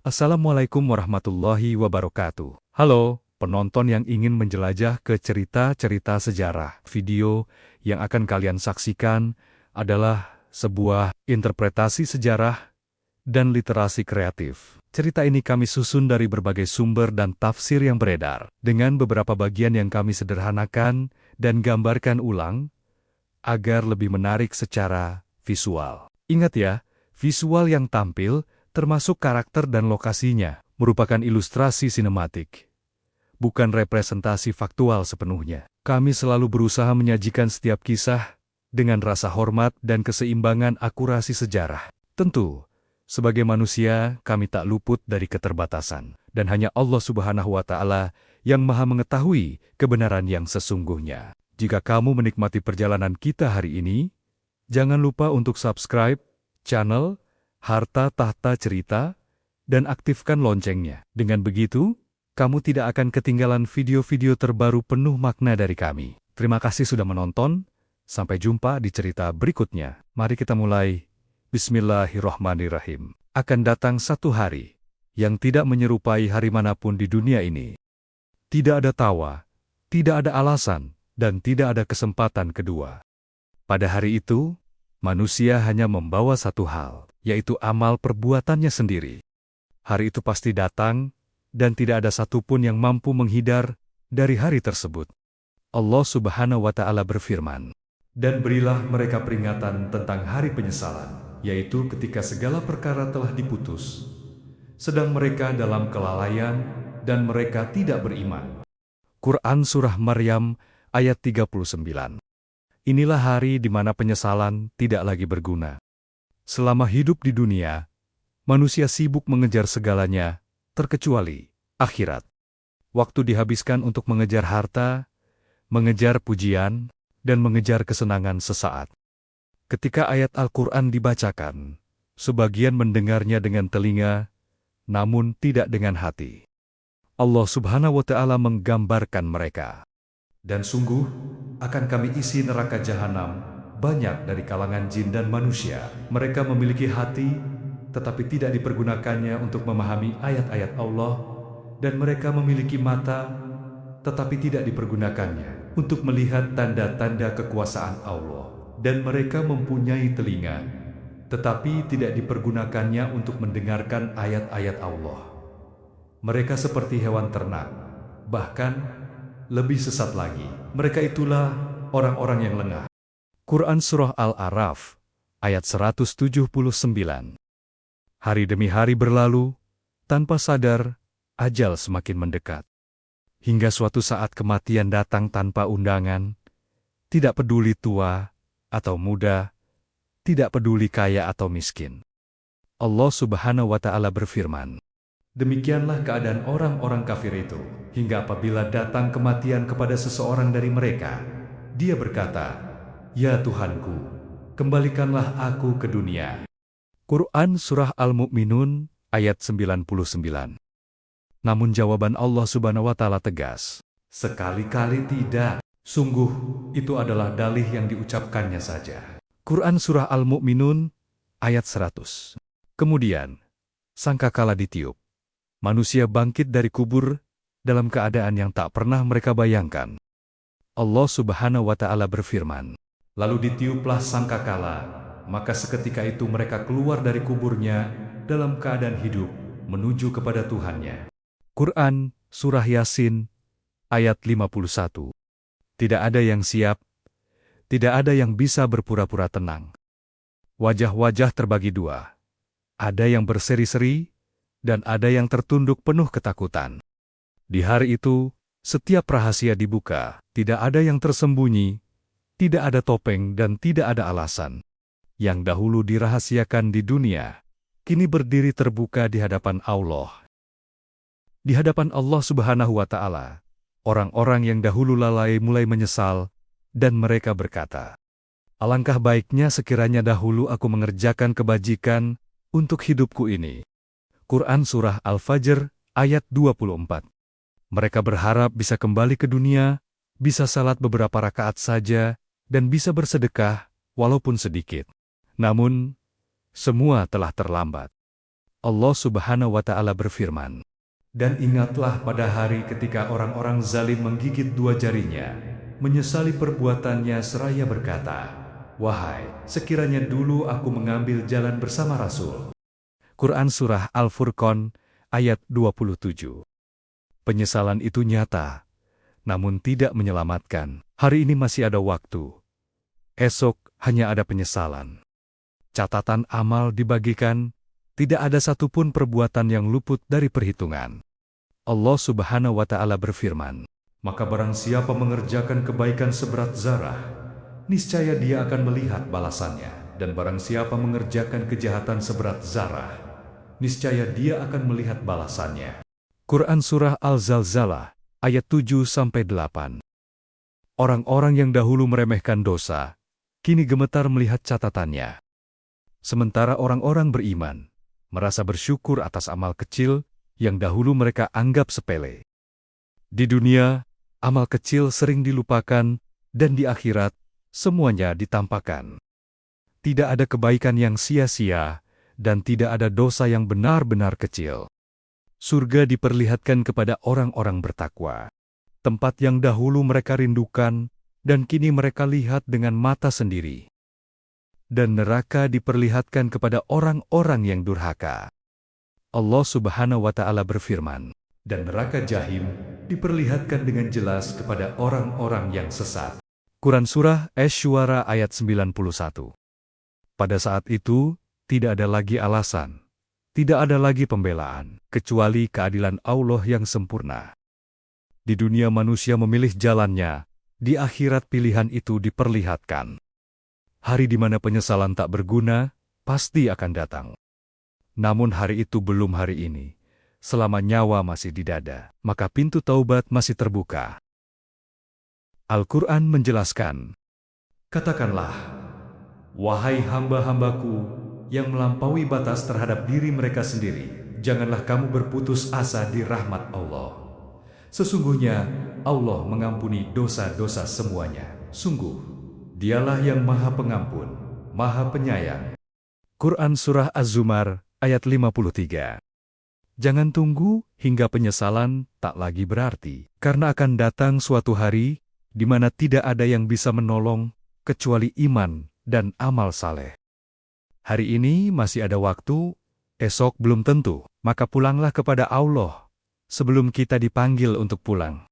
Assalamualaikum warahmatullahi wabarakatuh. Halo, penonton yang ingin menjelajah ke cerita-cerita sejarah. Video yang akan kalian saksikan adalah sebuah interpretasi sejarah dan literasi kreatif. Cerita ini kami susun dari berbagai sumber dan tafsir yang beredar, dengan beberapa bagian yang kami sederhanakan dan gambarkan ulang, agar lebih menarik secara visual. Ingat ya, visual yang tampil termasuk karakter dan lokasinya, merupakan ilustrasi sinematik, bukan representasi faktual sepenuhnya. Kami selalu berusaha menyajikan setiap kisah dengan rasa hormat dan keseimbangan akurasi sejarah. Tentu, sebagai manusia, kami tak luput dari keterbatasan, dan hanya Allah Subhanahu wa Ta'ala yang Maha mengetahui kebenaran yang sesungguhnya. Jika kamu menikmati perjalanan kita hari ini, jangan lupa untuk subscribe channel Harta Tahta Cerita, dan aktifkan loncengnya. Dengan begitu, kamu tidak akan ketinggalan video-video terbaru penuh makna dari kami. Terima kasih sudah menonton, sampai jumpa di cerita berikutnya. Mari kita mulai. Bismillahirrohmanirrohim. Akan datang satu hari, yang tidak menyerupai hari manapun di dunia ini. Tidak ada tawa, tidak ada alasan, dan tidak ada kesempatan kedua. Pada hari itu, manusia hanya membawa satu hal, yaitu amal perbuatannya sendiri. Hari itu pasti datang, dan tidak ada satupun yang mampu menghindar dari hari tersebut. Allah Subhanahu wa Ta'ala berfirman, "Dan berilah mereka peringatan tentang hari penyesalan, yaitu ketika segala perkara telah diputus, sedang mereka dalam kelalaian, dan mereka tidak beriman." Quran Surah Maryam ayat 39. Inilah hari di mana penyesalan tidak lagi berguna. Selama hidup di dunia, manusia sibuk mengejar segalanya, terkecuali akhirat. Waktu dihabiskan untuk mengejar harta, mengejar pujian, dan mengejar kesenangan sesaat. Ketika ayat Al-Quran dibacakan, sebagian mendengarnya dengan telinga, namun tidak dengan hati. Allah Subhanahu wa Ta'ala menggambarkan mereka. Dan sungguh, akan kami isi neraka jahanam banyak dari kalangan jin dan manusia. Mereka memiliki hati, tetapi tidak dipergunakannya untuk memahami ayat-ayat Allah, dan mereka memiliki mata, tetapi tidak dipergunakannya untuk melihat tanda-tanda kekuasaan Allah. Dan mereka mempunyai telinga, tetapi tidak dipergunakannya untuk mendengarkan ayat-ayat Allah. Mereka seperti hewan ternak, bahkan lebih sesat lagi. Mereka itulah orang-orang yang lengah. Quran Surah Al-A'raf, ayat 179. Hari demi hari berlalu, tanpa sadar, ajal semakin mendekat. Hingga suatu saat kematian datang tanpa undangan, tidak peduli tua atau muda, tidak peduli kaya atau miskin. Allah Subhanahu wa Ta'ala berfirman, "Demikianlah keadaan orang-orang kafir itu, hingga apabila datang kematian kepada seseorang dari mereka, dia berkata, 'Ya Tuhanku, kembalikanlah aku ke dunia.'" Quran Surah Al-Mu'minun ayat 99. Namun jawaban Allah Subhanahu wa Ta'ala tegas, "Sekali-kali tidak. Sungguh, itu adalah dalih yang diucapkannya saja." Quran Surah Al-Mu'minun ayat 100. Kemudian, sangkakala ditiup, manusia bangkit dari kubur dalam keadaan yang tak pernah mereka bayangkan. Allah Subhanahu wa Ta'ala berfirman, "Lalu ditiuplah sangkakala, maka seketika itu mereka keluar dari kuburnya dalam keadaan hidup menuju kepada Tuhannya." Quran Surah Yasin ayat 51. Tidak ada yang siap, tidak ada yang bisa berpura-pura tenang. Wajah-wajah terbagi dua. Ada yang berseri-seri, dan ada yang tertunduk penuh ketakutan. Di hari itu, setiap rahasia dibuka, tidak ada yang tersembunyi, tidak ada topeng dan tidak ada alasan. Yang dahulu dirahasiakan di dunia, kini berdiri terbuka di hadapan Allah. Di hadapan Allah Subhanahu wa Ta'ala, orang-orang yang dahulu lalai mulai menyesal, dan mereka berkata, "Alangkah baiknya sekiranya dahulu aku mengerjakan kebajikan untuk hidupku ini." Quran Surah Al-Fajr ayat 24. Mereka berharap bisa kembali ke dunia, bisa salat beberapa rakaat saja, dan bisa bersedekah, walaupun sedikit. Namun, semua telah terlambat. Allah Subhanahu wa Ta'ala berfirman, "Dan ingatlah pada hari ketika orang-orang zalim menggigit dua jarinya, menyesali perbuatannya seraya berkata, 'Wahai, sekiranya dulu aku mengambil jalan bersama Rasul.'" Quran Surah Al-Furqan, ayat 27. Penyesalan itu nyata, namun tidak menyelamatkan. Hari ini masih ada waktu. Esok hanya ada penyesalan. Catatan amal dibagikan, tidak ada satupun perbuatan yang luput dari perhitungan. Allah Subhanahu wa Ta'ala berfirman, "Maka barang siapa mengerjakan kebaikan seberat zarah, niscaya dia akan melihat balasannya. Dan barang siapa mengerjakan kejahatan seberat zarah, niscaya dia akan melihat balasannya." Quran Surah Al-Zalzalah, ayat 7-8. Orang-orang yang dahulu meremehkan dosa, kini gemetar melihat catatannya. Sementara orang-orang beriman merasa bersyukur atas amal kecil yang dahulu mereka anggap sepele. Di dunia, amal kecil sering dilupakan, dan di akhirat, semuanya ditampakkan. Tidak ada kebaikan yang sia-sia, dan tidak ada dosa yang benar-benar kecil. Surga diperlihatkan kepada orang-orang bertakwa. Tempat yang dahulu mereka rindukan, dan kini mereka lihat dengan mata sendiri. Dan neraka diperlihatkan kepada orang-orang yang durhaka. Allah Subhanahu wa Ta'ala berfirman, "Dan neraka Jahim diperlihatkan dengan jelas kepada orang-orang yang sesat." Quran Surah Asy-Syu'ara ayat 91. Pada saat itu, tidak ada lagi alasan, tidak ada lagi pembelaan, kecuali keadilan Allah yang sempurna. Di dunia manusia memilih jalannya, di akhirat pilihan itu diperlihatkan. Hari di mana penyesalan tak berguna, pasti akan datang. Namun hari itu belum hari ini. Selama nyawa masih di dada, maka pintu taubat masih terbuka. Al-Quran menjelaskan, "Katakanlah, wahai hamba-hambaku yang melampaui batas terhadap diri mereka sendiri, janganlah kamu berputus asa di rahmat Allah. Sesungguhnya Allah mengampuni dosa-dosa semuanya. Sungguh, Dialah yang Maha Pengampun, Maha Penyayang." Quran Surah Az-Zumar, ayat 53. Jangan tunggu hingga penyesalan tak lagi berarti, karena akan datang suatu hari di mana tidak ada yang bisa menolong kecuali iman dan amal saleh. Hari ini masih ada waktu, esok belum tentu, maka pulanglah kepada Allah sebelum kita dipanggil untuk pulang.